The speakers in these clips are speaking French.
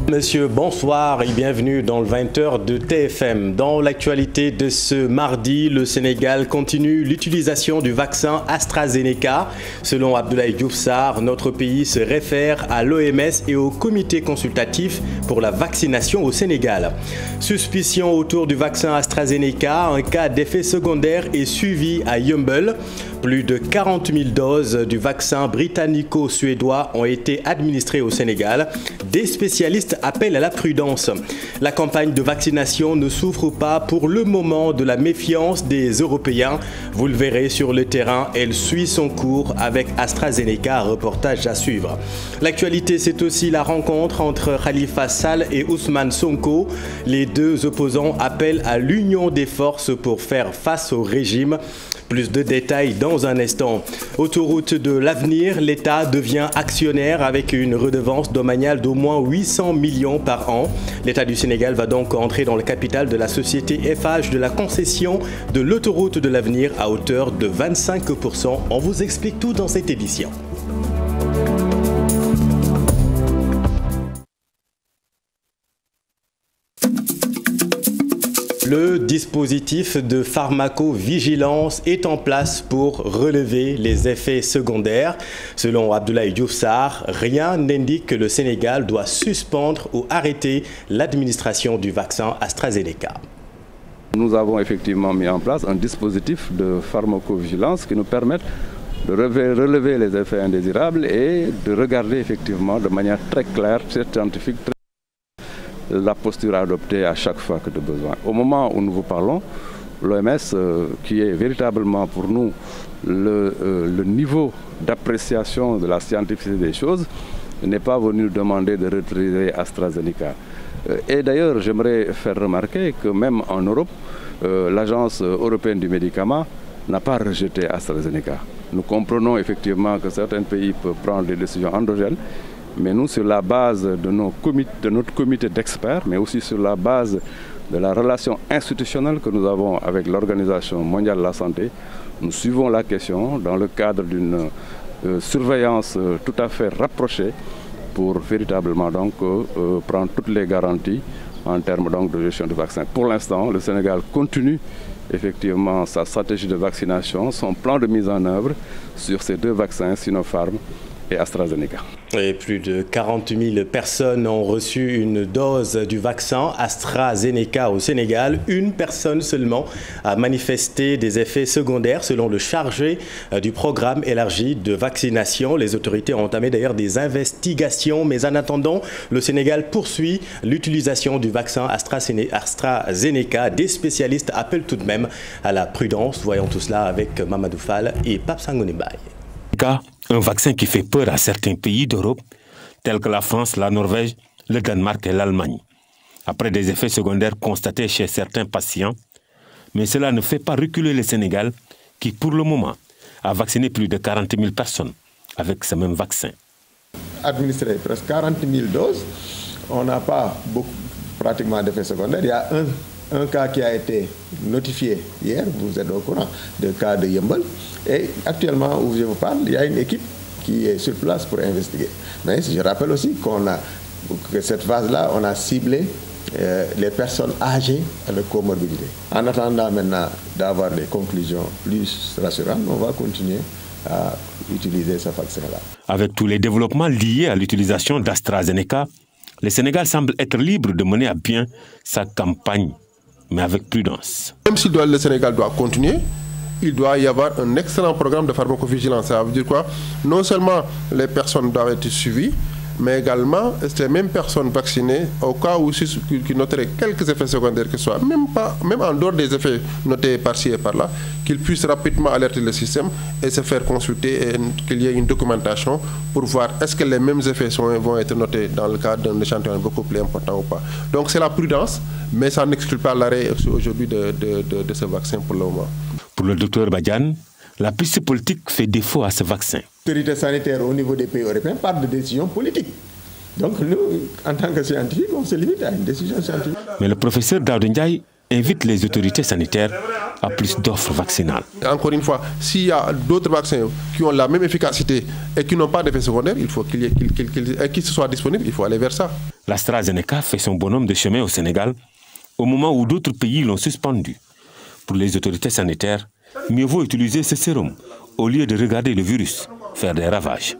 Monsieur, bonsoir et bienvenue dans le 20h de TFM. Dans l'actualité de ce mardi, le Sénégal continue l'utilisation du vaccin AstraZeneca. Selon Abdoulaye Diouf Sarr, notre pays se réfère à l'OMS et au comité consultatif pour la vaccination au Sénégal. Suspicion autour du vaccin AstraZeneca, un cas d'effet secondaire est suivi à Yeumbeul. Plus de 40 000 doses du vaccin britannico-suédois ont été administrées au Sénégal. Des spécialistes appellent à la prudence. La campagne de vaccination ne souffre pas pour le moment de la méfiance des Européens. Vous le verrez sur le terrain, elle suit son cours avec AstraZeneca. Reportage à suivre. L'actualité, c'est aussi la rencontre entre Khalifa Sall et Ousmane Sonko. Les deux opposants appellent à l'union des forces pour faire face au régime. Plus de détails dans un instant. Autoroute de l'avenir, l'État devient actionnaire avec une redevance domaniale d'au moins 800 millions par an. L'État du Sénégal va donc entrer dans le capital de la société FH de la concession de l'autoroute de l'avenir à hauteur de 25%. On vous explique tout dans cette édition. Le dispositif de pharmacovigilance est en place pour relever les effets secondaires. Selon Abdoulaye Diouf Sarr, rien n'indique que le Sénégal doit suspendre ou arrêter l'administration du vaccin AstraZeneca. Nous avons effectivement mis en place un dispositif de pharmacovigilance qui nous permet de relever les effets indésirables et de regarder effectivement de manière très claire, très scientifique, la posture adoptée à chaque fois que de besoin. Au moment où nous vous parlons, l'OMS, qui est véritablement pour nous le niveau d'appréciation de la scientificité des choses, n'est pas venu nous demander de retirer AstraZeneca. Et d'ailleurs, j'aimerais faire remarquer que même en Europe, l'Agence européenne du médicament n'a pas rejeté AstraZeneca. Nous comprenons effectivement que certains pays peuvent prendre des décisions endogènes, mais nous, sur la base de notre comité d'experts, mais aussi sur la base de la relation institutionnelle que nous avons avec l'Organisation mondiale de la santé, nous suivons la question dans le cadre d'une surveillance tout à fait rapprochée pour véritablement donc, prendre toutes les garanties en termes donc, de gestion du vaccin. Pour l'instant, le Sénégal continue effectivement sa stratégie de vaccination, son plan de mise en œuvre sur ces deux vaccins, Sinopharm et AstraZeneca. Et plus de 40 000 personnes ont reçu une dose du vaccin AstraZeneca au Sénégal. Une personne seulement a manifesté des effets secondaires selon le chargé du programme élargi de vaccination. Les autorités ont entamé d'ailleurs des investigations, mais en attendant, le Sénégal poursuit l'utilisation du vaccin AstraZeneca. Des spécialistes appellent tout de même à la prudence. Voyons tout cela avec Mamadou Fall et Pape Sangoné Mbaye. Un vaccin qui fait peur à certains pays d'Europe, tels que la France, la Norvège, le Danemark et l'Allemagne, après des effets secondaires constatés chez certains patients. Mais cela ne fait pas reculer le Sénégal, qui pour le moment a vacciné plus de 40 000 personnes avec ce même vaccin. Administré presque 40 000 doses, on n'a pas pratiquement d'effets secondaires. Il y a un cas qui a été notifié hier, vous êtes au courant, de cas de Yeumbeul. Et actuellement, où je vous parle, il y a une équipe qui est sur place pour investiguer. Mais je rappelle aussi que cette phase-là, on a ciblé les personnes âgées avec comorbidité. En attendant maintenant d'avoir des conclusions plus rassurantes, on va continuer à utiliser ce vaccin-là. Avec tous les développements liés à l'utilisation d'AstraZeneca, le Sénégal semble être libre de mener à bien sa campagne, mais avec prudence. Même si le Sénégal doit continuer, il doit y avoir un excellent programme de pharmacovigilance. Ça veut dire quoi? Non seulement les personnes doivent être suivies, mais également ces mêmes personnes vaccinées, au cas où qui noteraient quelques effets secondaires que ce soit, même en dehors des effets notés par-ci et par-là, qu'ils puissent rapidement alerter le système et se faire consulter et qu'il y ait une documentation pour voir est-ce que les mêmes effets vont être notés dans le cadre d'un échantillon beaucoup plus important ou pas. Donc c'est la prudence, mais ça n'exclut pas l'arrêt aujourd'hui de ce vaccin pour le moment. Pour le docteur Badiane, la piste politique fait défaut à ce vaccin. L'autorité sanitaire au niveau des pays européens parle de décisions politiques. Donc nous, en tant que scientifiques, on se limite à une décision scientifique. Mais le professeur Daouda Ndiaye invite les autorités sanitaires à plus d'offres vaccinales. Encore une fois, s'il y a d'autres vaccins qui ont la même efficacité et qui n'ont pas d'effet secondaire, il faut qu'ils soient disponibles, il faut aller vers ça. L'AstraZeneca fait son bonhomme de chemin au Sénégal au moment où d'autres pays l'ont suspendu. Pour les autorités sanitaires, mieux vaut utiliser ce sérum au lieu de regarder le virus faire des ravages.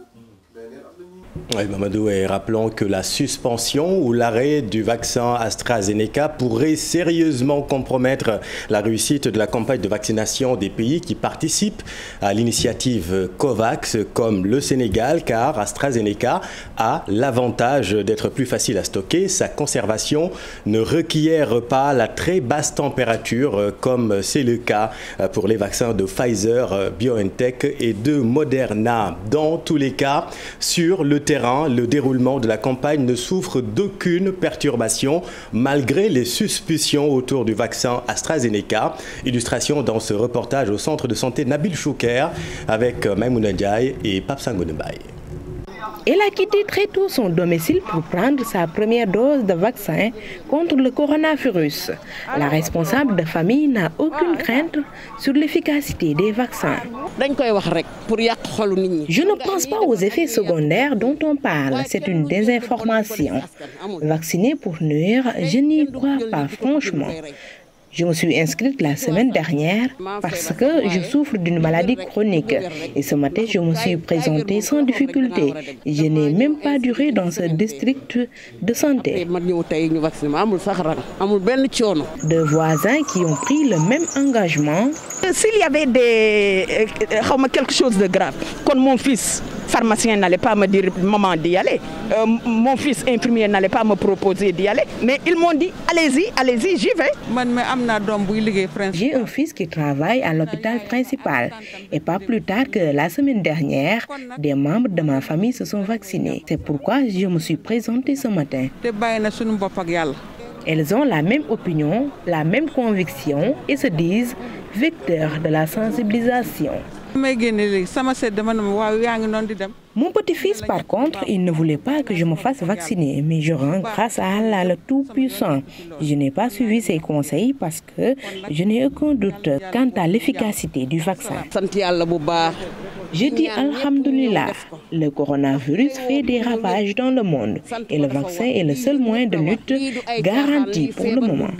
Oui, Mamadou, et rappelons que la suspension ou l'arrêt du vaccin AstraZeneca pourrait sérieusement compromettre la réussite de la campagne de vaccination des pays qui participent à l'initiative COVAX comme le Sénégal, car AstraZeneca a l'avantage d'être plus facile à stocker. Sa conservation ne requiert pas la très basse température comme c'est le cas pour les vaccins de Pfizer, BioNTech et de Moderna. Dans tous les cas, sur le terrain, le déroulement de la campagne ne souffre d'aucune perturbation malgré les suspicions autour du vaccin AstraZeneca. Illustration dans ce reportage au centre de santé Nabil Chouker avec Maïmouna Ndiaye et Pape Sangoune Mbaye. Elle a quitté très tôt son domicile pour prendre sa première dose de vaccin contre le coronavirus. La responsable de famille n'a aucune crainte sur l'efficacité des vaccins. Je ne pense pas aux effets secondaires dont on parle, c'est une désinformation. Vacciner pour nuire, je n'y crois pas franchement. Je me suis inscrite la semaine dernière parce que je souffre d'une maladie chronique. Et ce matin, je me suis présentée sans difficulté. Je n'ai même pas duré dans ce district de santé. Deux voisins qui ont pris le même engagement. S'il y avait quelque chose de grave, comme mon fils pharmacien n'allait pas me dire maman d'y aller, mon fils infirmier n'allait pas me proposer d'y aller, mais ils m'ont dit allez-y, j'y vais. J'ai un fils qui travaille à l'hôpital principal et pas plus tard que la semaine dernière, des membres de ma famille se sont vaccinés. C'est pourquoi je me suis présentée ce matin. Elles ont la même opinion, la même conviction et se disent vecteurs de la sensibilisation. Mon petit-fils, par contre, il ne voulait pas que je me fasse vacciner, mais je rends grâce à Allah le Tout-Puissant. Je n'ai pas suivi ses conseils parce que je n'ai aucun doute quant à l'efficacité du vaccin. Je dis Alhamdulillah, le coronavirus fait des ravages dans le monde et le vaccin est le seul moyen de lutte garanti pour le moment.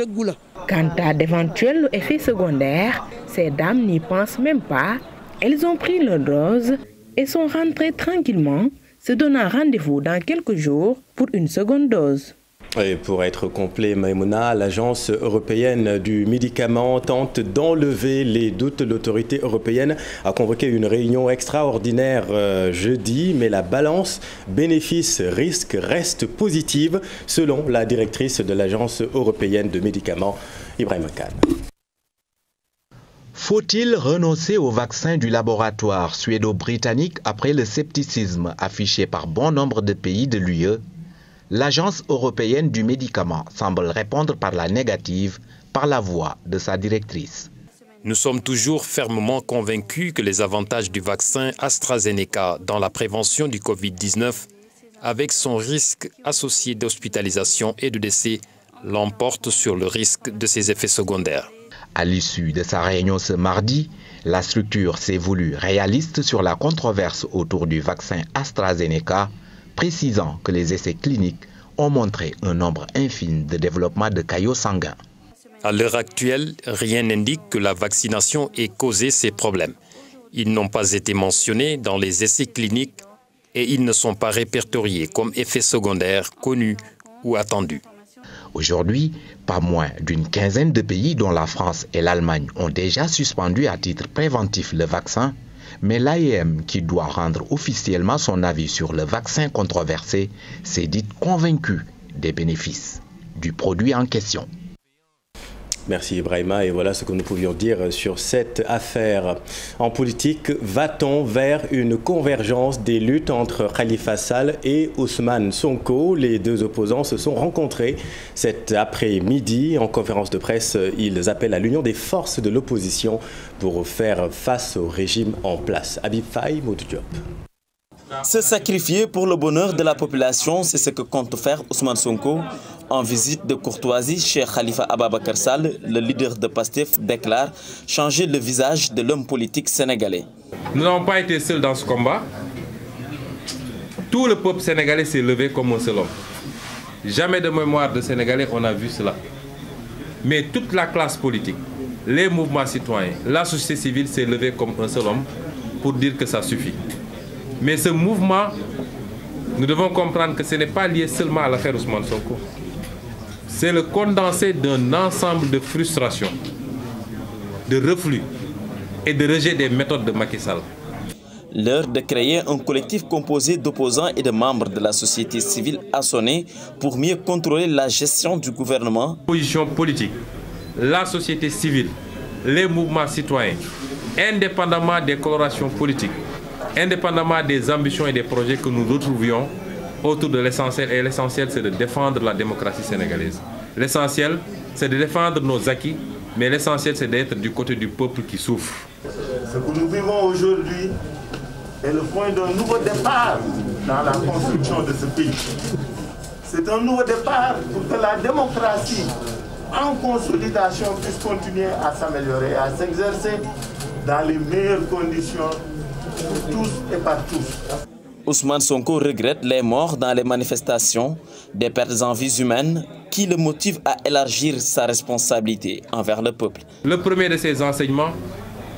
Quant à d'éventuels effets secondaires, ces dames n'y pensent même pas. Elles ont pris leur dose et sont rentrées tranquillement, se donnant rendez-vous dans quelques jours pour une seconde dose. Et pour être complet, Maïmouna, l'Agence européenne du médicament tente d'enlever les doutes. L'autorité européenne a convoqué une réunion extraordinaire jeudi, mais la balance bénéfice-risque reste positive, selon la directrice de l'Agence européenne de médicaments, Ibrahim Khan. Faut-il renoncer au vaccin du laboratoire suédo-britannique après le scepticisme affiché par bon nombre de pays de l'UE? L'Agence européenne du médicament semble répondre par la négative par la voix de sa directrice. Nous sommes toujours fermement convaincus que les avantages du vaccin AstraZeneca dans la prévention du Covid-19, avec son risque associé d'hospitalisation et de décès, l'emportent sur le risque de ses effets secondaires. À l'issue de sa réunion ce mardi, la structure s'est voulue réaliste sur la controverse autour du vaccin AstraZeneca, précisant que les essais cliniques ont montré un nombre infime de développement de caillots sanguins. À l'heure actuelle, rien n'indique que la vaccination ait causé ces problèmes. Ils n'ont pas été mentionnés dans les essais cliniques et ils ne sont pas répertoriés comme effets secondaires connus ou attendus. Aujourd'hui, pas moins d'une quinzaine de pays, dont la France et l'Allemagne, ont déjà suspendu à titre préventif le vaccin, mais l'AEM, qui doit rendre officiellement son avis sur le vaccin controversé, s'est dite convaincue des bénéfices du produit en question. Merci Ibrahima, et voilà ce que nous pouvions dire sur cette affaire. En politique, va-t-on vers une convergence des luttes entre Khalifa Sall et Ousmane Sonko? Les deux opposants se sont rencontrés cet après-midi. En conférence de presse, ils appellent à l'union des forces de l'opposition pour faire face au régime en place. Habib Faye, Modou Diop. Se sacrifier pour le bonheur de la population, c'est ce que compte faire Ousmane Sonko. En visite de courtoisie chez Khalifa Ababacar Sall, le leader de PASTEF déclare changer le visage de l'homme politique sénégalais. Nous n'avons pas été seuls dans ce combat. Tout le peuple sénégalais s'est levé comme un seul homme. Jamais de mémoire de Sénégalais on a vu cela. Mais toute la classe politique, les mouvements citoyens, la société civile s'est levée comme un seul homme pour dire que ça suffit. Mais ce mouvement, nous devons comprendre que ce n'est pas lié seulement à l'affaire Ousmane Sonko. C'est le condensé d'un ensemble de frustrations, de reflux et de rejet des méthodes de Macky Sall. L'heure de créer un collectif composé d'opposants et de membres de la société civile a sonné pour mieux contrôler la gestion du gouvernement. L'opposition politique, la société civile, les mouvements citoyens, indépendamment des colorations politiques, indépendamment des ambitions et des projets que nous retrouvions autour de l'essentiel. Et l'essentiel, c'est de défendre la démocratie sénégalaise. L'essentiel, c'est de défendre nos acquis, mais l'essentiel, c'est d'être du côté du peuple qui souffre. Ce que nous vivons aujourd'hui est le point d'un nouveau départ dans la construction de ce pays. C'est un nouveau départ pour que la démocratie en consolidation puisse continuer à s'améliorer, à s'exercer dans les meilleures conditions pour tous et par tous. Ousmane Sonko regrette les morts dans les manifestations, des pertes en vies humaines qui le motivent à élargir sa responsabilité envers le peuple. Le premier de ces enseignements,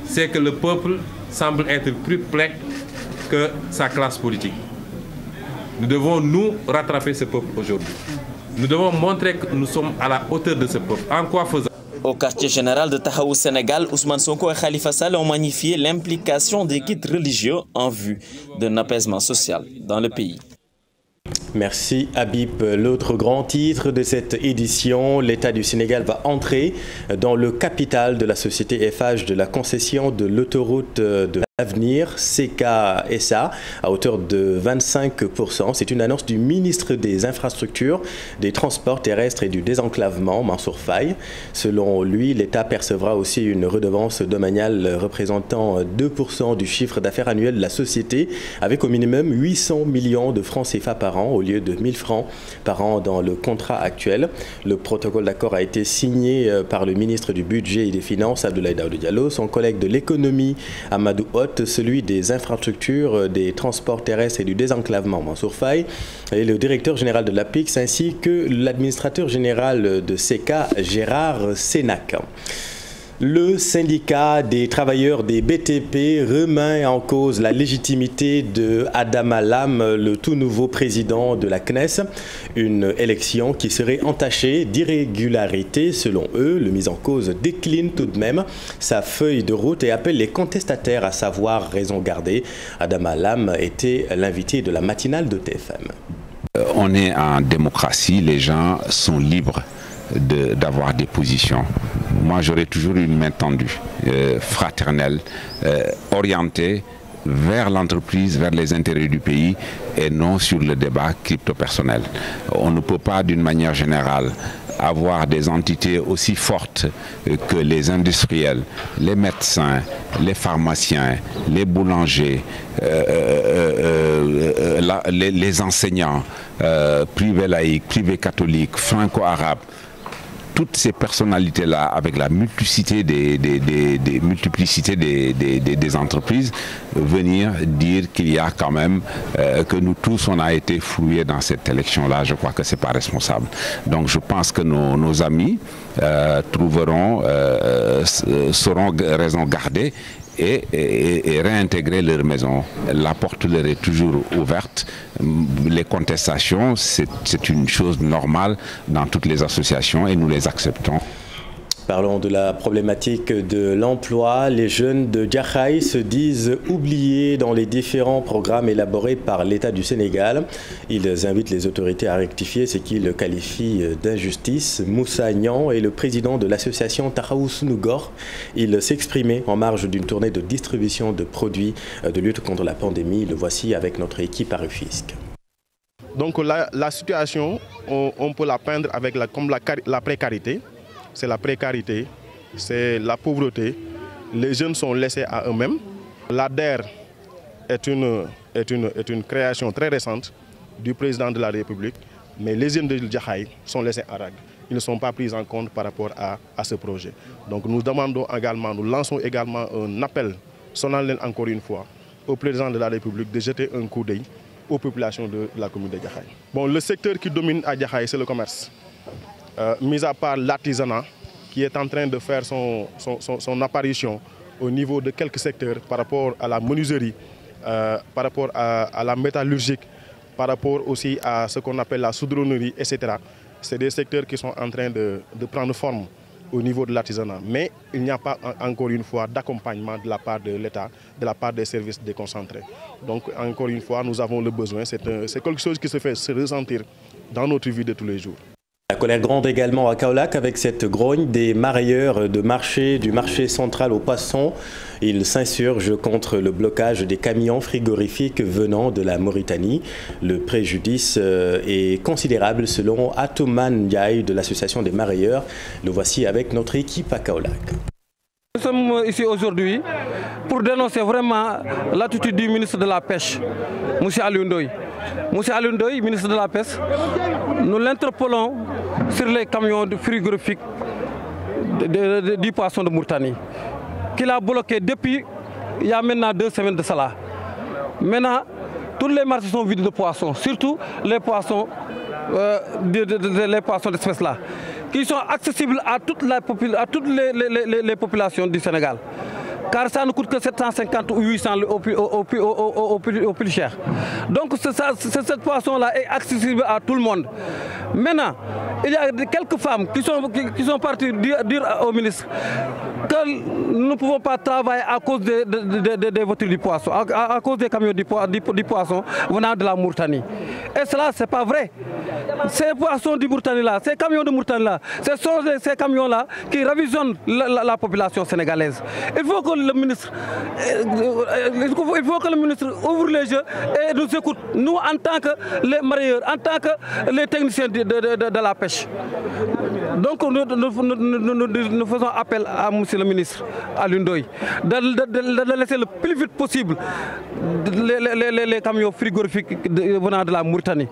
c'est que le peuple semble être plus près que sa classe politique. Nous devons nous rattraper ce peuple aujourd'hui. Nous devons montrer que nous sommes à la hauteur de ce peuple. En quoi faisant? Au quartier général de Tahaou Sénégal, Ousmane Sonko et Khalifa Sall ont magnifié l'implication des guides religieux en vue d'un apaisement social dans le pays. Merci Habib. L'autre grand titre de cette édition, l'État du Sénégal va entrer dans le capital de la société Eiffage de la concession de l'autoroute de l'avenir CK-SA à hauteur de 25%. C'est une annonce du ministre des Infrastructures, des Transports terrestres et du Désenclavement, Mansour Faye. Selon lui, l'État percevra aussi une redevance domaniale représentant 2% du chiffre d'affaires annuel de la société, avec au minimum 800 millions de francs CFA par an au lieu de 1000 francs par an dans le contrat actuel. Le protocole d'accord a été signé par le ministre du Budget et des Finances, Abdoulaye Daouda Diallo, son collègue de l'économie, Amadou Hott, celui des infrastructures, des transports terrestres et du désenclavement, Mansour Faye, et le directeur général de l'APIX, ainsi que l'administrateur général de CK, Gérard Sénac. Le syndicat des travailleurs des BTP remet en cause la légitimité de Adama Lam, le tout nouveau président de la CNES. Une élection qui serait entachée d'irrégularité selon eux. Le mis en cause décline tout de même sa feuille de route et appelle les contestataires à savoir raison garder. Adama Lam était l'invité de la matinale de TFM. On est en démocratie, les gens sont libres d'avoir des positions. Moi, j'aurais toujours une main tendue, fraternelle, orientée vers l'entreprise, vers les intérêts du pays et non sur le débat crypto-personnel. On ne peut pas, d'une manière générale, avoir des entités aussi fortes que les industriels, les médecins, les pharmaciens, les boulangers, les enseignants, privés laïcs, privés catholiques, franco-arabes. Toutes ces personnalités-là, avec la multiplicité des entreprises, venir dire qu'il y a quand même que nous tous, on a été floués dans cette élection-là, je crois que ce n'est pas responsable. Donc je pense que nos amis sauront raison garder et réintégrer leur maison. La porte leur est toujours ouverte. Les contestations, c'est une chose normale dans toutes les associations et nous les acceptons. Parlons de la problématique de l'emploi. Les jeunes de Jaxaay se disent oubliés dans les différents programmes élaborés par l'État du Sénégal. Ils invitent les autorités à rectifier ce qu'ils qualifient d'injustice. Moussa Niang est le président de l'association Taxawu Sunu Gox. Il s'exprimait en marge d'une tournée de distribution de produits de lutte contre la pandémie. Le voici avec notre équipe à Rufisque. Donc la situation, on peut la peindre avec la précarité. C'est la précarité, c'est la pauvreté. Les jeunes sont laissés à eux-mêmes. L'ADER est une création très récente du président de la République, mais les jeunes de Jaxaay sont laissés en rade. Ils ne sont pas pris en compte par rapport à ce projet. Donc nous demandons également, nous lançons également un appel solennel encore une fois au président de la République de jeter un coup d'œil aux populations de la commune de Jaxaay. Bon, le secteur qui domine à Jaxaay, c'est le commerce. Mis à part l'artisanat qui est en train de faire son apparition au niveau de quelques secteurs par rapport à la menuiserie, par rapport à la métallurgique, par rapport aussi à ce qu'on appelle la soudronnerie, etc. C'est des secteurs qui sont en train de prendre forme au niveau de l'artisanat. Mais il n'y a pas, encore une fois, d'accompagnement de la part de l'État, de la part des services déconcentrés. Donc, encore une fois, nous avons le besoin. C'est quelque chose qui se fait se ressentir dans notre vie de tous les jours. La colère gronde également à Kaolack avec cette grogne des marailleurs du marché central aux poissons. Ils s'insurgent contre le blocage des camions frigorifiques venant de la Mauritanie. Le préjudice est considérable selon Atoman Ndiaye de l'association des marailleurs. Le voici avec notre équipe à Kaolack. Nous sommes ici aujourd'hui pour dénoncer vraiment l'attitude du ministre de la Pêche, M. Aliou Ndoye. M. Aliou Ndoye, ministre de la Pêche, nous l'interpellons sur les camions frigorifiques du poisson de Mauritanie, qu'il a bloqué depuis il y a maintenant 2 semaines de cela. Maintenant, tous les marchés sont vides de poissons, surtout les poissons d'espèces là, qui sont accessibles à toutes les populations du Sénégal. Car ça ne coûte que 750 ou 800 au plus cher. Donc cette poisson-là est accessible à tout le monde. Maintenant, il y a quelques femmes qui sont parties dire au ministre que nous ne pouvons pas travailler à cause des voitures du poisson, à cause des camions du poisson venant de la Mauritanie. Et cela, ce n'est pas vrai. Ces poissons du Mauritanie-là, ces camions de Mauritanie-là, ce sont ces camions-là qui ravisionnent la population sénégalaise. Il faut que le ministre ouvre les yeux et nous écoute, nous en tant que les marailleurs, en tant que les techniciens de la pêche. Donc nous faisons appel à M. le ministre Aliou Ndoye de laisser le plus vite possible les camions frigorifiques venant de la Mauritanie.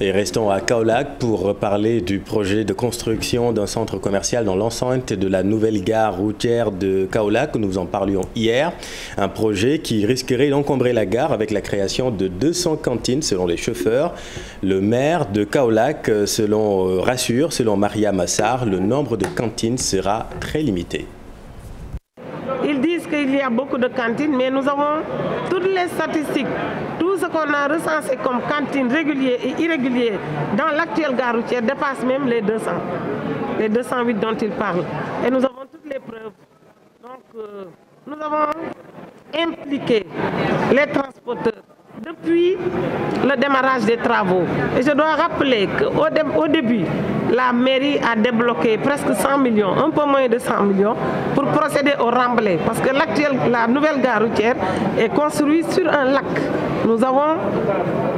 Et restons à Kaolack pour parler du projet de construction d'un centre commercial dans l'enceinte de la nouvelle gare routière de Kaolack. Nous en parlions hier. Un projet qui risquerait d'encombrer la gare avec la création de 200 cantines selon les chauffeurs. Le maire de Kaolack rassure, selon Maria Massar, le nombre de cantines sera très limité. Ils disent qu'il y a beaucoup de cantines, mais nous avons toutes les statistiques. Tout ce qu'on a recensé comme cantines régulières et irrégulières dans l'actuelle gare routière dépasse même les 200. Les 208 dont ils parlent. Et nous avons toutes les preuves. Donc, nous avons impliqué les transporteurs depuis le démarrage des travaux. Et je dois rappeler qu'au début, la mairie a débloqué presque 100 millions, un peu moins de 100 millions, pour procéder au remblai. Parce que la nouvelle gare routière est construite sur un lac. Nous avons,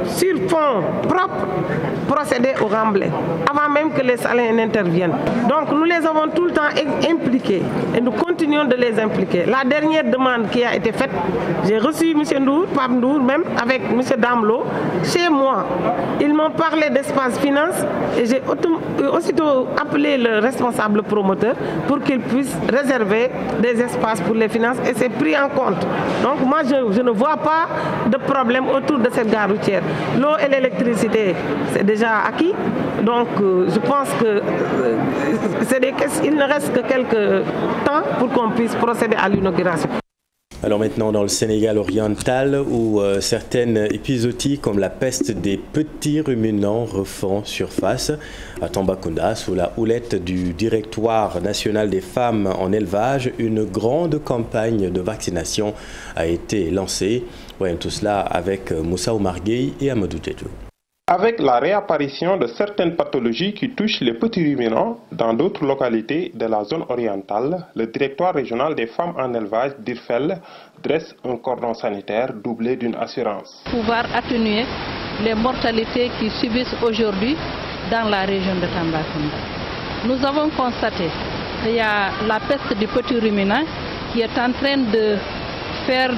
sur fonds propres, procédé au remblai, avant même que les Saléens n'interviennent. Donc nous les avons tout le temps impliqués et nous continuons de les impliquer. La dernière demande qui a été faite, j'ai reçu M. Ndour, Pape Ndour, même avec M. Damlo, chez moi. Ils m'ont parlé d'espace finance et j'ai aussitôt appelé le responsable promoteur pour qu'il puisse réserver des espaces pour les finances et c'est pris en compte. Donc moi je ne vois pas de problème autour de cette gare routière. L'eau et l'électricité, c'est déjà acquis. Donc je pense que il ne reste que quelques temps pour qu'on puisse procéder à l'inauguration. Alors maintenant dans le Sénégal oriental où certaines épizooties comme la peste des petits ruminants refont surface. À Tambacounda, sous la houlette du Directoire national des femmes en élevage, une grande campagne de vaccination a été lancée. Voyons tout cela avec Moussa Oumar Gueye et Amadou Djedjou. Avec la réapparition de certaines pathologies qui touchent les petits ruminants dans d'autres localités de la zone orientale, le Directoire régional des femmes en élevage d'Irfel dresse un cordon sanitaire doublé d'une assurance. Pouvoir atténuer les mortalités qui subissent aujourd'hui dans la région de Tambacounda. Nous avons constaté qu'il y a la peste du petit ruminant qui est en train de faire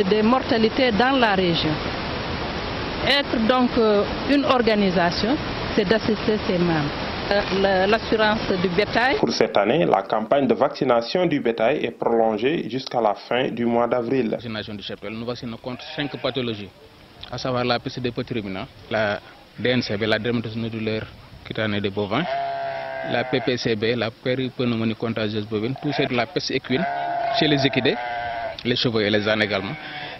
des mortalités dans la région. Être donc une organisation, c'est d'assister ses membres. L'assurance du bétail. Pour cette année, la campagne de vaccination du bétail est prolongée jusqu'à la fin du mois d'avril. La vaccination du cheptel, nous vaccinons contre 5 pathologies, à savoir la peste des petits ruminants, la DNCB, la dermatose nodulaire cutanée des bovins, la PPCB, la péripneumonie contagieuse bovine, tout c'est de la peste équine chez les équidés, les chevaux et les ânes également.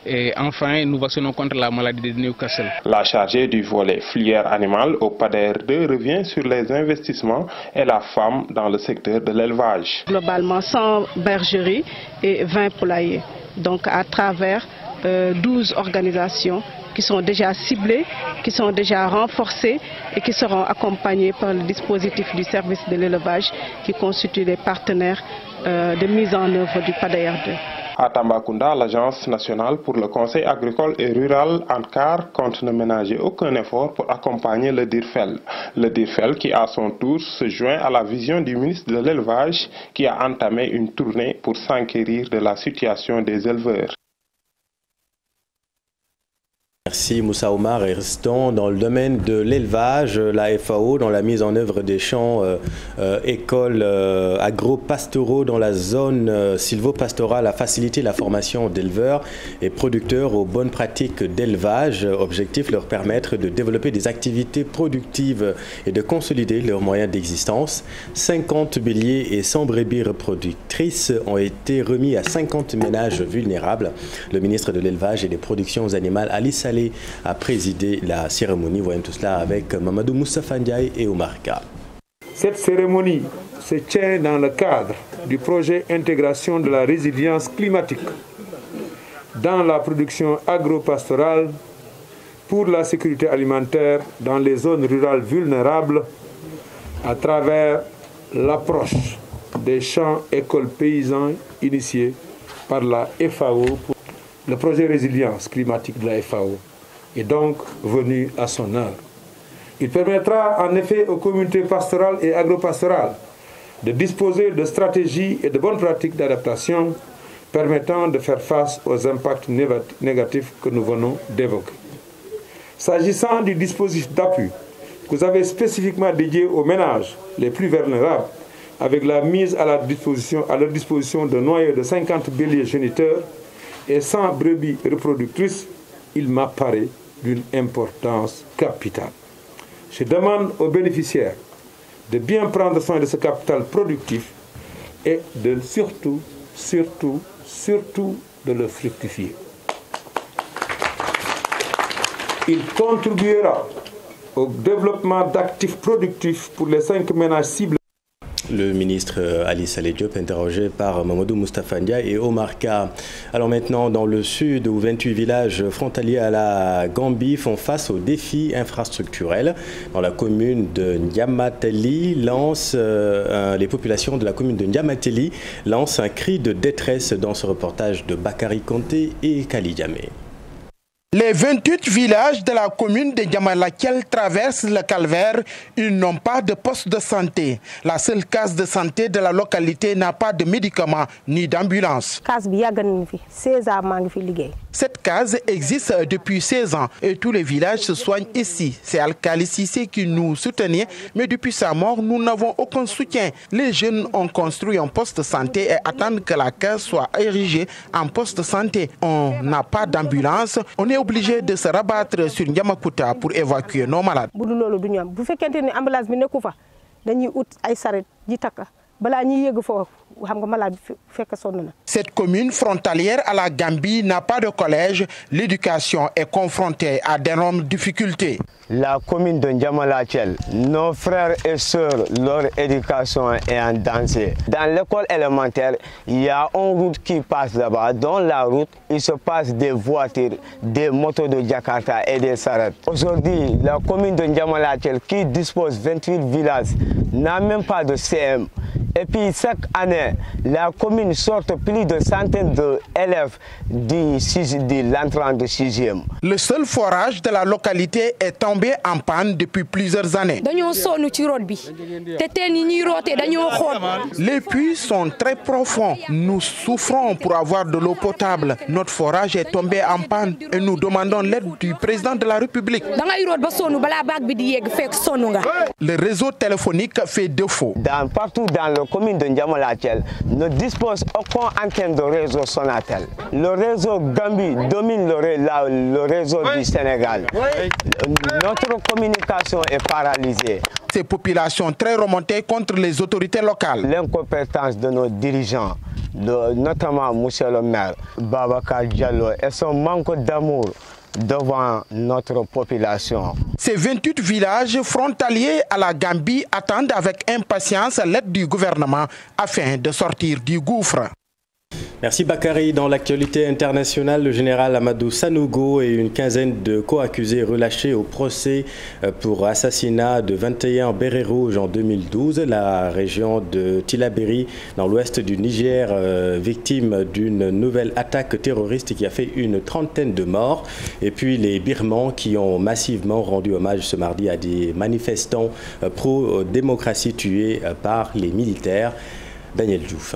Et enfin, nous vaccinons contre la maladie de Newcastle. La chargée du volet filière animale au PADER 2 revient sur les investissements et la femme dans le secteur de l'élevage. Globalement, 100 bergeries et 20 poulaillers. Donc à travers 12 organisations qui sont déjà ciblées, qui sont déjà renforcées et qui seront accompagnées par le dispositif du service de l'élevage qui constitue les partenaires de mise en œuvre du PADER 2. À Tambacounda, l'Agence nationale pour le conseil agricole et rural ANCAR compte ne ménager aucun effort pour accompagner le DIRFEL. Le DIRFEL qui à son tour se joint à la vision du ministre de l'élevage qui a entamé une tournée pour s'enquérir de la situation des éleveurs. Merci Moussa Omar et restons dans le domaine de l'élevage, la FAO dans la mise en œuvre des champs écoles agro-pastoraux dans la zone sylvo-pastorale a facilité la formation d'éleveurs et producteurs aux bonnes pratiques d'élevage. Objectif leur permettre de développer des activités productives et de consolider leurs moyens d'existence. 50 béliers et 100 brebis reproductrices ont été remis à 50 ménages vulnérables. Le ministre de l'élevage et des productions animales Ali Saleh a présidé la cérémonie. Voyons tout cela avec Mamadou Moustapha Ndiaye et Omar Ka. Cette cérémonie se tient dans le cadre du projet Intégration de la résilience climatique dans la production agro-pastorale pour la sécurité alimentaire dans les zones rurales vulnérables à travers l'approche des champs écoles paysans initiés par la FAO. Le projet Résilience climatique de la FAO est donc venu à son heure. Il permettra en effet aux communautés pastorales et agropastorales de disposer de stratégies et de bonnes pratiques d'adaptation permettant de faire face aux impacts négatifs que nous venons d'évoquer. S'agissant du dispositif d'appui que vous avez spécifiquement dédié aux ménages les plus vulnérables, avec la mise à leur disposition de noyaux de 50 béliers géniteurs et 100 brebis reproductrices, il m'apparaît d'une importance capitale. Je demande aux bénéficiaires de bien prendre soin de ce capital productif et de surtout de le fructifier. Il contribuera au développement d'actifs productifs pour les 5 ménages ciblés. Le ministre Ali Saleh Diop, interrogé par Mamadou Moustapha Ndiaye et Omar Ka. Alors maintenant, dans le sud, où 28 villages frontaliers à la Gambie font face aux défis infrastructurels. Dans la commune de Ndiamateli, les populations de la commune de Ndiamateli lancent un cri de détresse dans ce reportage de Bakary Konté et Kali Diamé. Les 28 villages de la commune de Ndiamalakel traversent le calvaire. Ils n'ont pas de poste de santé. La seule case de santé de la localité n'a pas de médicaments ni d'ambulance. Cette case existe depuis 16 ans et tous les villages se soignent ici. C'est Al-Khali Cissé qui nous soutenait, mais depuis sa mort, nous n'avons aucun soutien. Les jeunes ont construit un poste de santé et attendent que la case soit érigée en poste de santé. On n'a pas d'ambulance. On est obligé de se rabattre sur Ndiamakuta pour évacuer nos malades. Cette commune frontalière à la Gambie n'a pas de collège. L'éducation est confrontée à d'énormes difficultés. La commune de Ndiamalakel, nos frères et sœurs, leur éducation est en danger. Dans l'école élémentaire, il y a une route qui passe là-bas. Dans la route, il se passe des voitures, des motos de Jakarta et des sarrettes. Aujourd'hui, la commune de Ndiamalakel, qui dispose de 28 villages, n'a même pas de CM. Et puis chaque année, la commune sort plus de centaines d'élèves de l'entrée de 6e. Le seul forage de la localité est tombé en panne depuis plusieurs années. Les puits sont très profonds. Nous souffrons pour avoir de l'eau potable. Notre forage est tombé en panne et nous demandons l'aide du président de la République. Le réseau téléphonique fait défaut. Partout dans la commune de N'Djamalachiel ne dispose aucune antenne de réseau Sonatel. Le réseau Gambie domine le réseau du Sénégal. Notre communication est paralysée. Ces populations très remontées contre les autorités locales. L'incompétence de nos dirigeants, notamment M. le maire Babacar Diallo, et son manque d'amour devant notre population. Ces 28 villages frontaliers à la Gambie attendent avec impatience l'aide du gouvernement afin de sortir du gouffre. Merci Bakary. Dans l'actualité internationale, le général Amadou Sanogo et une quinzaine de co-accusés relâchés au procès pour assassinat de 21 bérets rouges en 2012. La région de Tillabéri, dans l'ouest du Niger, victime d'une nouvelle attaque terroriste qui a fait une trentaine de morts. Et puis les Birmans qui ont massivement rendu hommage ce mardi à des manifestants pro-démocratie tués par les militaires. Daniel Diouf.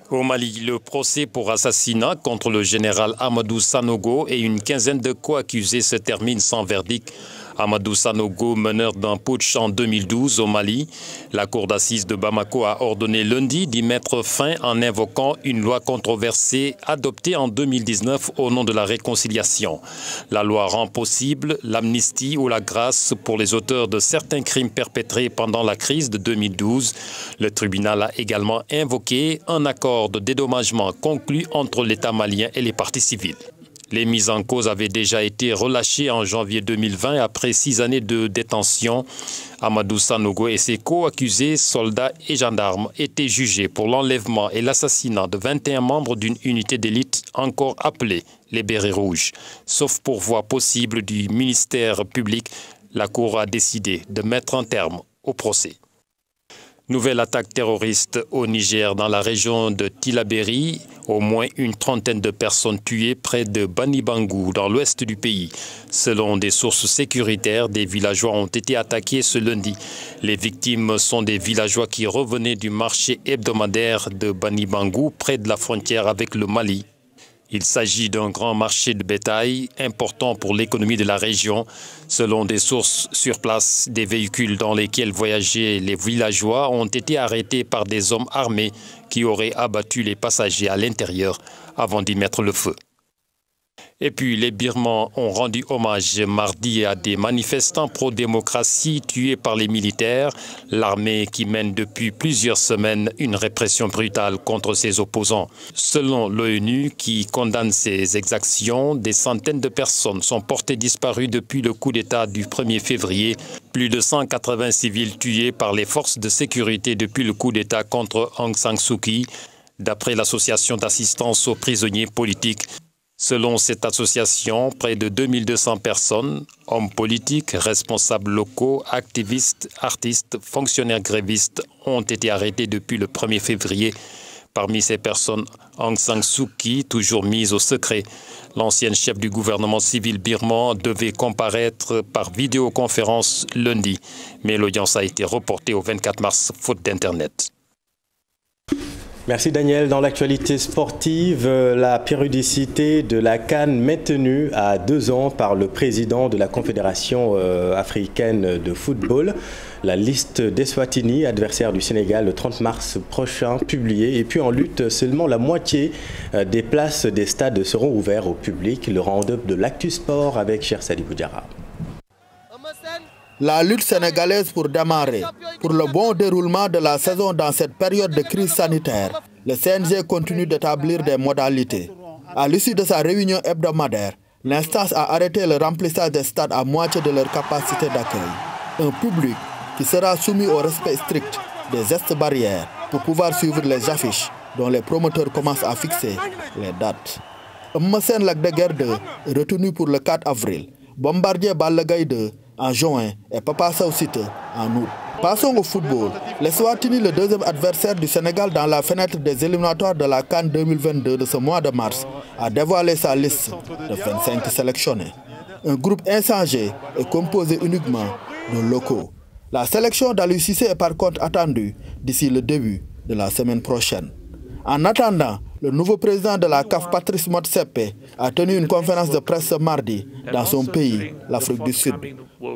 Au Mali, le procès pour assassinat contre le général Amadou Sanogo et une quinzaine de co-accusés se termine sans verdict. Amadou Sanogo, meneur d'un putsch en 2012 au Mali, la cour d'assises de Bamako a ordonné lundi d'y mettre fin en invoquant une loi controversée adoptée en 2019 au nom de la réconciliation. La loi rend possible l'amnistie ou la grâce pour les auteurs de certains crimes perpétrés pendant la crise de 2012. Le tribunal a également invoqué un accord de dédommagement conclu entre l'État malien et les parties civiles. Les mises en cause avaient déjà été relâchées en janvier 2020 après 6 années de détention. Amadou Sanogo et ses co-accusés, soldats et gendarmes, étaient jugés pour l'enlèvement et l'assassinat de 21 membres d'une unité d'élite encore appelée les Bérets Rouges. Sauf pour voie possible du ministère public, la Cour a décidé de mettre un terme au procès. Nouvelle attaque terroriste au Niger dans la région de Tillabéri. Au moins une trentaine de personnes tuées près de Banibangou dans l'ouest du pays. Selon des sources sécuritaires, des villageois ont été attaqués ce lundi. Les victimes sont des villageois qui revenaient du marché hebdomadaire de Banibangou près de la frontière avec le Mali. Il s'agit d'un grand marché de bétail important pour l'économie de la région. Selon des sources sur place, des véhicules dans lesquels voyageaient les villageois ont été arrêtés par des hommes armés qui auraient abattu les passagers à l'intérieur avant d'y mettre le feu. Et puis, les Birmans ont rendu hommage mardi à des manifestants pro-démocratie tués par les militaires, l'armée qui mène depuis plusieurs semaines une répression brutale contre ses opposants. Selon l'ONU, qui condamne ces exactions, des centaines de personnes sont portées disparues depuis le coup d'État du 1er février. Plus de 180 civils tués par les forces de sécurité depuis le coup d'État contre Aung San Suu Kyi, d'après l'association d'assistance aux prisonniers politiques. Selon cette association, près de 2200 personnes, hommes politiques, responsables locaux, activistes, artistes, fonctionnaires grévistes, ont été arrêtés depuis le 1er février. Parmi ces personnes, Aung San Suu Kyi, toujours mise au secret. L'ancienne chef du gouvernement civil birman devait comparaître par vidéoconférence lundi, mais l'audience a été reportée au 24 mars faute d'Internet. Merci Daniel. Dans l'actualité sportive, la périodicité de la CAN maintenue à 2 ans par le président de la Confédération africaine de football. La liste d'Eswatini, adversaire du Sénégal le 30 mars prochain, publiée. Et puis en lutte, seulement la moitié des places des stades seront ouvertes au public. Le round-up de l'Actu Sport avec Cher Sadibou Diarra. La lutte sénégalaise pour démarrer. Pour le bon déroulement de la saison dans cette période de crise sanitaire, le CNG continue d'établir des modalités. À l'issue de sa réunion hebdomadaire, l'instance a arrêté le remplissage des stades à moitié de leur capacité d'accueil. Un public qui sera soumis au respect strict des gestes barrières pour pouvoir suivre les affiches dont les promoteurs commencent à fixer les dates. Eumeu Sène Lac de Guiers 2 retenu pour le 4 avril. Bombardier Balla Gaye 2 en juin et Papa Sow Cité en août. Passons au football. L'Eswatini, le deuxième adversaire du Sénégal dans la fenêtre des éliminatoires de la CAN 2022 de ce mois de mars, a dévoilé sa liste de 25 sélectionnés. Un groupe inchangé est composé uniquement de locaux. La sélection d'Aliou Cissé est par contre attendue d'ici le début de la semaine prochaine. En attendant, le nouveau président de la CAF, Patrice Motsepe, a tenu une conférence de presse ce mardi dans son pays, l'Afrique du Sud.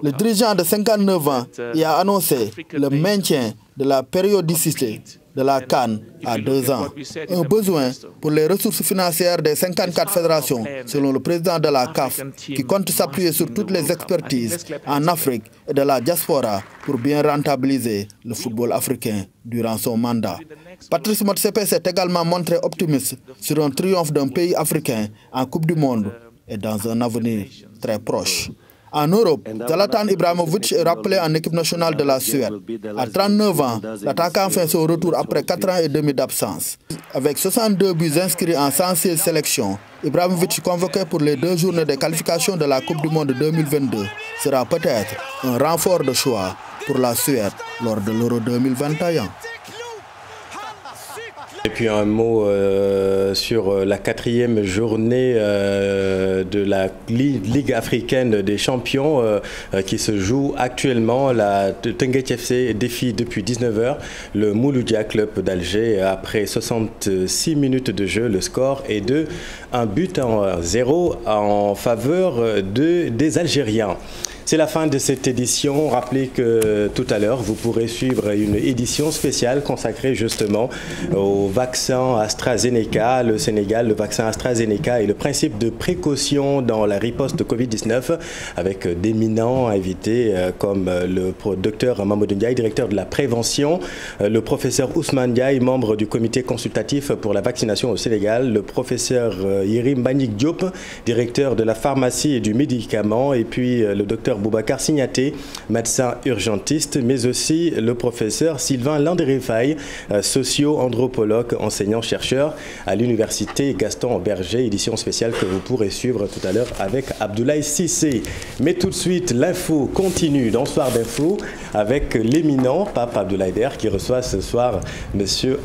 Le dirigeant de 59 ans y a annoncé le maintien de la périodicité de la CAN à 2 ans. Un besoin pour les ressources financières des 54 fédérations, selon le président de la CAF, qui compte s'appuyer sur toutes les expertises en Afrique et de la diaspora pour bien rentabiliser le football africain durant son mandat. Patrice Motsepe s'est également montré optimiste sur un triomphe d'un pays africain en Coupe du Monde et dans un avenir très proche. En Europe, Zlatan Ibrahimovic est rappelé en équipe nationale de la Suède. À 39 ans, l'attaquant fait son retour après 4 ans et demi d'absence. Avec 62 buts inscrits en 116 sélections, Ibrahimovic, convoqué pour les 2 journées de qualification de la Coupe du Monde 2022, sera peut-être un renfort de choix pour la Suède lors de l'Euro 2021. Et puis un mot sur la 4e journée de la Ligue africaine des champions qui se joue actuellement. La Teungueth FC défie depuis 19h le Mouloudia Club d'Alger. Après 66 minutes de jeu, le score est de 1-0 en faveur des Algériens. C'est la fin de cette édition. Rappelez que tout à l'heure, vous pourrez suivre une édition spéciale consacrée justement au vaccin AstraZeneca, le Sénégal, le vaccin AstraZeneca et le principe de précaution dans la riposte de Covid-19 avec d'éminents invités comme le docteur Mamadou Ndiaye, directeur de la prévention, le professeur Ousmane Ndiaye, membre du comité consultatif pour la vaccination au Sénégal, le professeur Yerim Banik Diop, directeur de la pharmacie et du médicament, et puis le docteur Boubacar Signaté, médecin urgentiste, mais aussi le professeur Sylvain Landry-Faye, socio-anthropologue, enseignant-chercheur à l'université Gaston Berger, édition spéciale que vous pourrez suivre tout à l'heure avec Abdoulaye Cissé. Mais tout de suite, l'info continue dans Soir d'info avec l'éminent Pape Abdoulaye Der qui reçoit ce soir monsieur